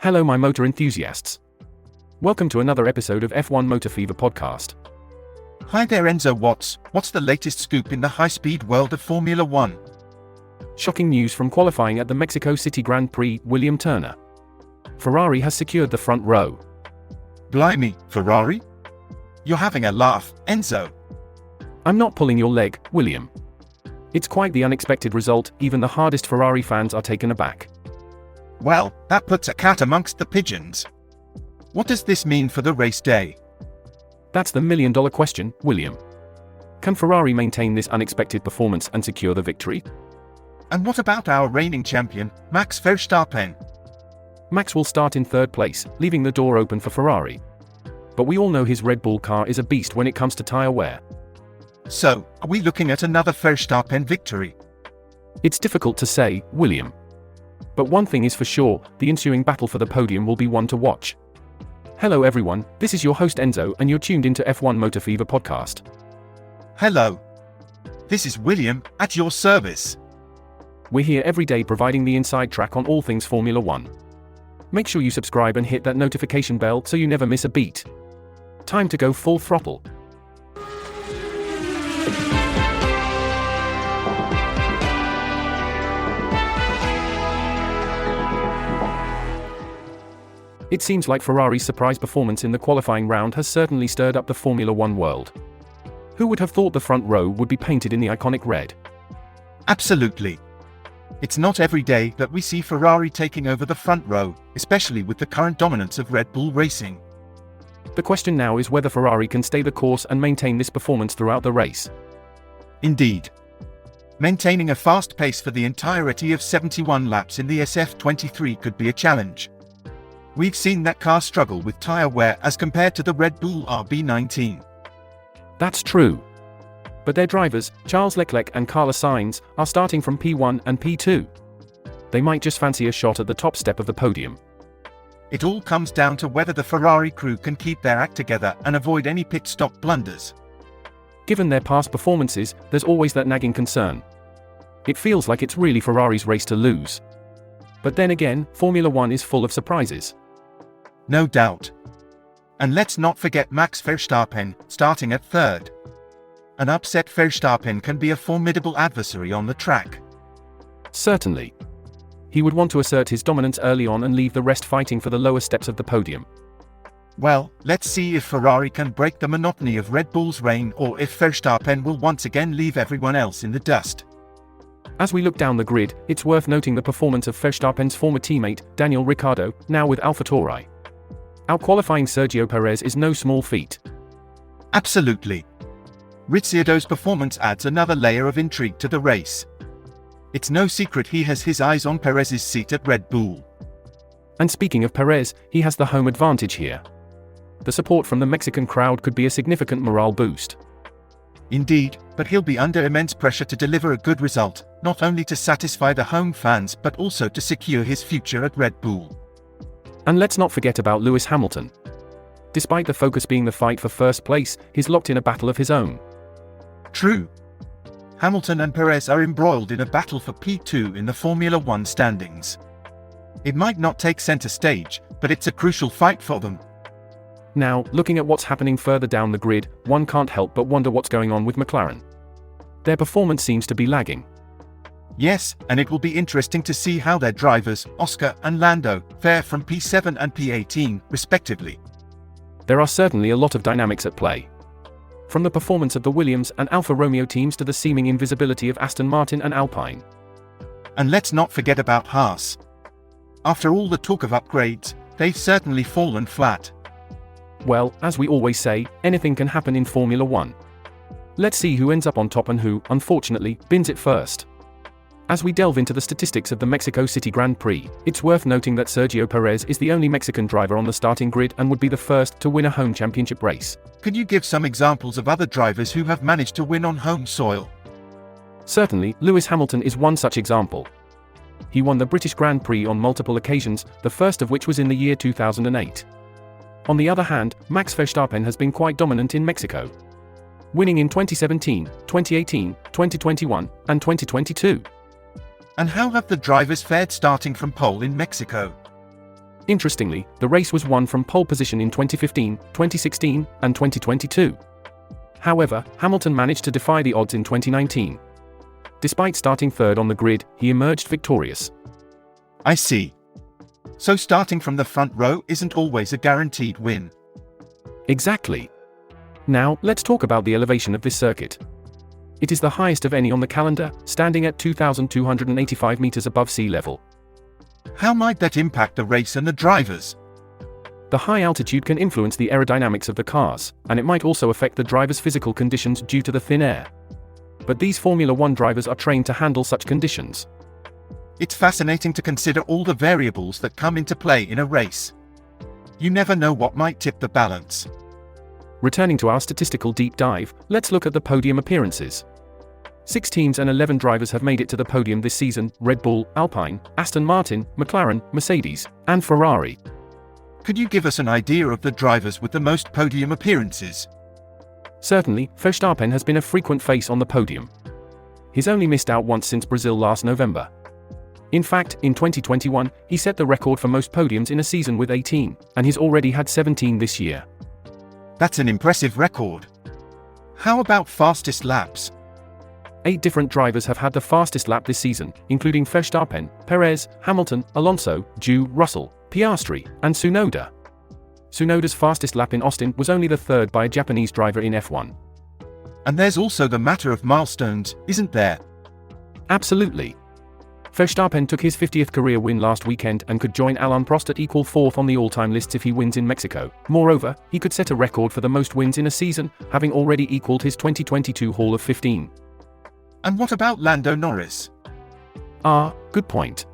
Hello my motor enthusiasts. Welcome to another episode of F1 Motor Fever podcast. Hi there Enzo Watts, what's the latest scoop in the high-speed world of Formula 1? Shocking news from qualifying at the Mexico City Grand Prix, William Turner. Ferrari has secured the front row. Blimey, Ferrari? You're having a laugh, Enzo. I'm not pulling your leg, William. It's quite the unexpected result, even the hardest Ferrari fans are taken aback. Well, that puts a cat amongst the pigeons. What does this mean for the race day? That's the million-dollar question, William. Can Ferrari maintain this unexpected performance and secure the victory? And what about our reigning champion, Max Verstappen? Max will start in third place, leaving the door open for Ferrari. But we all know his Red Bull car is a beast when it comes to tyre wear. So, are we looking at another Verstappen victory? It's difficult to say, William. But one thing is for sure, the ensuing battle for the podium will be one to watch. Hello everyone, this is your host Enzo and you're tuned into F1 Motor Fever podcast. Hello. This is William, at your service. We're here every day providing the inside track on all things Formula 1. Make sure you subscribe and hit that notification bell so you never miss a beat. Time to go full throttle. It seems like Ferrari's surprise performance in the qualifying round has certainly stirred up the Formula 1 world. Who would have thought the front row would be painted in the iconic red? Absolutely. It's not every day that we see Ferrari taking over the front row, especially with the current dominance of Red Bull Racing. The question now is whether Ferrari can stay the course and maintain this performance throughout the race. Indeed. Maintaining a fast pace for the entirety of 71 laps in the SF23 could be a challenge. We've seen that car struggle with tyre wear as compared to the Red Bull RB19. That's true. But their drivers, Charles Leclerc and Carlos Sainz, are starting from P1 and P2. They might just fancy a shot at the top step of the podium. It all comes down to whether the Ferrari crew can keep their act together and avoid any pit stop blunders. Given their past performances, there's always that nagging concern. It feels like it's really Ferrari's race to lose. But then again, Formula 1 is full of surprises. No doubt. And let's not forget Max Verstappen, starting at third. An upset Verstappen can be a formidable adversary on the track. Certainly. He would want to assert his dominance early on and leave the rest fighting for the lower steps of the podium. Well, let's see if Ferrari can break the monotony of Red Bull's reign or if Verstappen will once again leave everyone else in the dust. As we look down the grid, it's worth noting the performance of Verstappen's former teammate, Daniel Ricciardo, now with AlphaTauri. Out-qualifying Sergio Perez is no small feat. Absolutely. Ricciardo's performance adds another layer of intrigue to the race. It's no secret he has his eyes on Perez's seat at Red Bull. And speaking of Perez, he has the home advantage here. The support from the Mexican crowd could be a significant morale boost. Indeed, but he'll be under immense pressure to deliver a good result, not only to satisfy the home fans but also to secure his future at Red Bull. And let's not forget about Lewis Hamilton. Despite the focus being the fight for first place, he's locked in a battle of his own. True. Hamilton and Perez are embroiled in a battle for P2 in the Formula 1 standings. It might not take center stage, but it's a crucial fight for them. Now, looking at what's happening further down the grid, one can't help but wonder what's going on with McLaren. Their performance seems to be lagging. Yes, and it will be interesting to see how their drivers, Oscar and Lando, fare from P7 and P18, respectively. There are certainly a lot of dynamics at play. From the performance of the Williams and Alfa Romeo teams to the seeming invisibility of Aston Martin and Alpine. And let's not forget about Haas. After all the talk of upgrades, they've certainly fallen flat. Well, as we always say, anything can happen in Formula 1. Let's see who ends up on top and who, unfortunately, bins it first. As we delve into the statistics of the Mexico City Grand Prix, it's worth noting that Sergio Perez is the only Mexican driver on the starting grid and would be the first to win a home championship race. Could you give some examples of other drivers who have managed to win on home soil? Certainly, Lewis Hamilton is one such example. He won the British Grand Prix on multiple occasions, the first of which was in the year 2008. On the other hand, Max Verstappen has been quite dominant in Mexico, winning in 2017, 2018, 2021, and 2022. And how have the drivers fared starting from pole in Mexico? Interestingly, the race was won from pole position in 2015, 2016, and 2022. However, Hamilton managed to defy the odds in 2019. Despite starting third on the grid, he emerged victorious. I see. So starting from the front row isn't always a guaranteed win. Exactly. Now, let's talk about the elevation of this circuit. It is the highest of any on the calendar, standing at 2,285 meters above sea level. How might that impact the race and the drivers? The high altitude can influence the aerodynamics of the cars, and it might also affect the drivers' physical conditions due to the thin air. But these Formula One drivers are trained to handle such conditions. It's fascinating to consider all the variables that come into play in a race. You never know what might tip the balance. Returning to our statistical deep dive, let's look at the podium appearances. 6 teams and 11 drivers have made it to the podium this season: Red Bull, Alpine, Aston Martin, McLaren, Mercedes, and Ferrari. Could you give us an idea of the drivers with the most podium appearances? Certainly, Verstappen has been a frequent face on the podium. He's only missed out once since Brazil last November. In fact, in 2021, he set the record for most podiums in a season with 18, and he's already had 17 this year. That's an impressive record. How about fastest laps? 8 different drivers have had the fastest lap this season, including Verstappen, Perez, Hamilton, Alonso, Zhou, Russell, Piastri, and Tsunoda. Tsunoda's fastest lap in Austin was only the third by a Japanese driver in F1. And there's also the matter of milestones, isn't there? Absolutely. Verstappen took his 50th career win last weekend and could join Alain Prost at equal 4th on the all-time lists if he wins in Mexico. Moreover, he could set a record for the most wins in a season, having already equaled his 2022 haul of 15. And what about Lando Norris? Good point.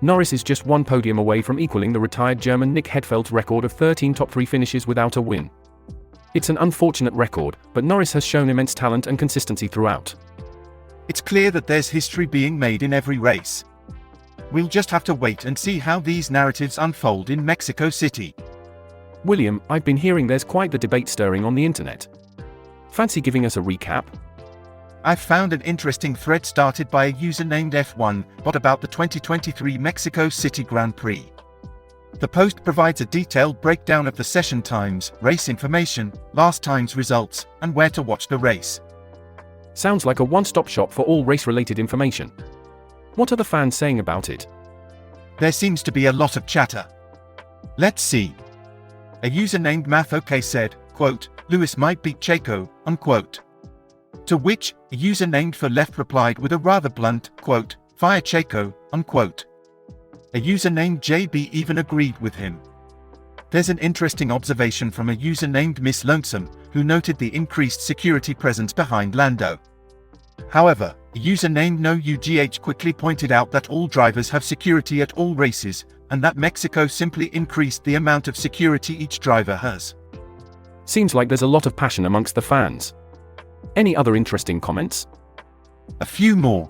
Norris is just one podium away from equaling the retired German Nick Heidfeld's record of 13 top 3 finishes without a win. It's an unfortunate record, but Norris has shown immense talent and consistency throughout. It's clear that there's history being made in every race. We'll just have to wait and see how these narratives unfold in Mexico City. William, I've been hearing there's quite the debate stirring on the internet. Fancy giving us a recap? I've found an interesting thread started by a user named F1bot about the 2023 Mexico City Grand Prix. The post provides a detailed breakdown of the session times, race information, last time's results, and where to watch the race. Sounds like a one-stop shop for all race-related information. What are the fans saying about it? There seems to be a lot of chatter. Let's see. A user named MathOK said, quote, "Lewis might beat Checo," unquote. To which, a user named ForLeft replied with a rather blunt, quote, "Fire Checo," unquote. A user named JB even agreed with him. There's an interesting observation from a user named Miss Lonesome, who noted the increased security presence behind Lando. However, a user named NoUGH quickly pointed out that all drivers have security at all races, and that Mexico simply increased the amount of security each driver has. Seems like there's a lot of passion amongst the fans. Any other interesting comments? A few more.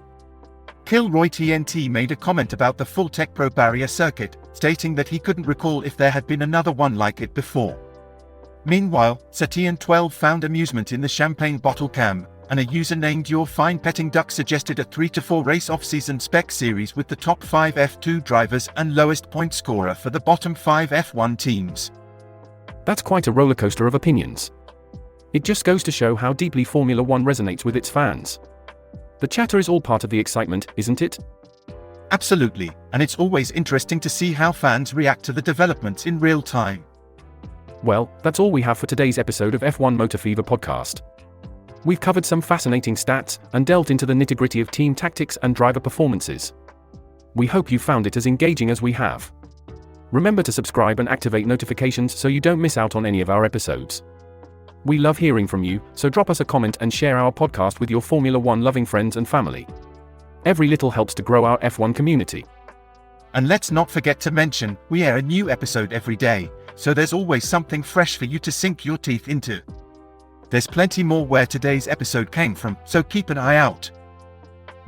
Kilroy TNT made a comment about the full Tech Pro barrier circuit, stating that he couldn't recall if there had been another one like it before. Meanwhile, Satian12 found amusement in the champagne bottle cam, and a user named Your Fine Petting Duck suggested a 3 to 4 race off-season spec series with the top 5 F2 drivers and lowest point scorer for the bottom 5 F1 teams. That's quite a rollercoaster of opinions. It just goes to show how deeply Formula One resonates with its fans. The chatter is all part of the excitement, isn't it? Absolutely, and it's always interesting to see how fans react to the developments in real time. Well, that's all we have for today's episode of F1 Motor Fever podcast. We've covered some fascinating stats and delved into the nitty-gritty of team tactics and driver performances. We hope you found it as engaging as we have. Remember to subscribe and activate notifications so you don't miss out on any of our episodes. We love hearing from you, so drop us a comment and share our podcast with your Formula One loving friends and family. Every little helps to grow our F1 community. And let's not forget to mention, we air a new episode every day, so there's always something fresh for you to sink your teeth into. There's plenty more where today's episode came from, so keep an eye out.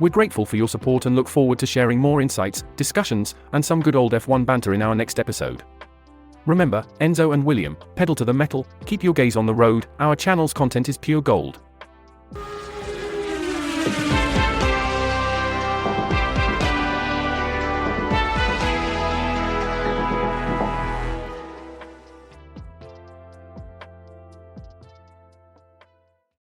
We're grateful for your support and look forward to sharing more insights, discussions, and some good old F1 banter in our next episode. Remember, Enzo and William, pedal to the metal, keep your gaze on the road, our channel's content is pure gold.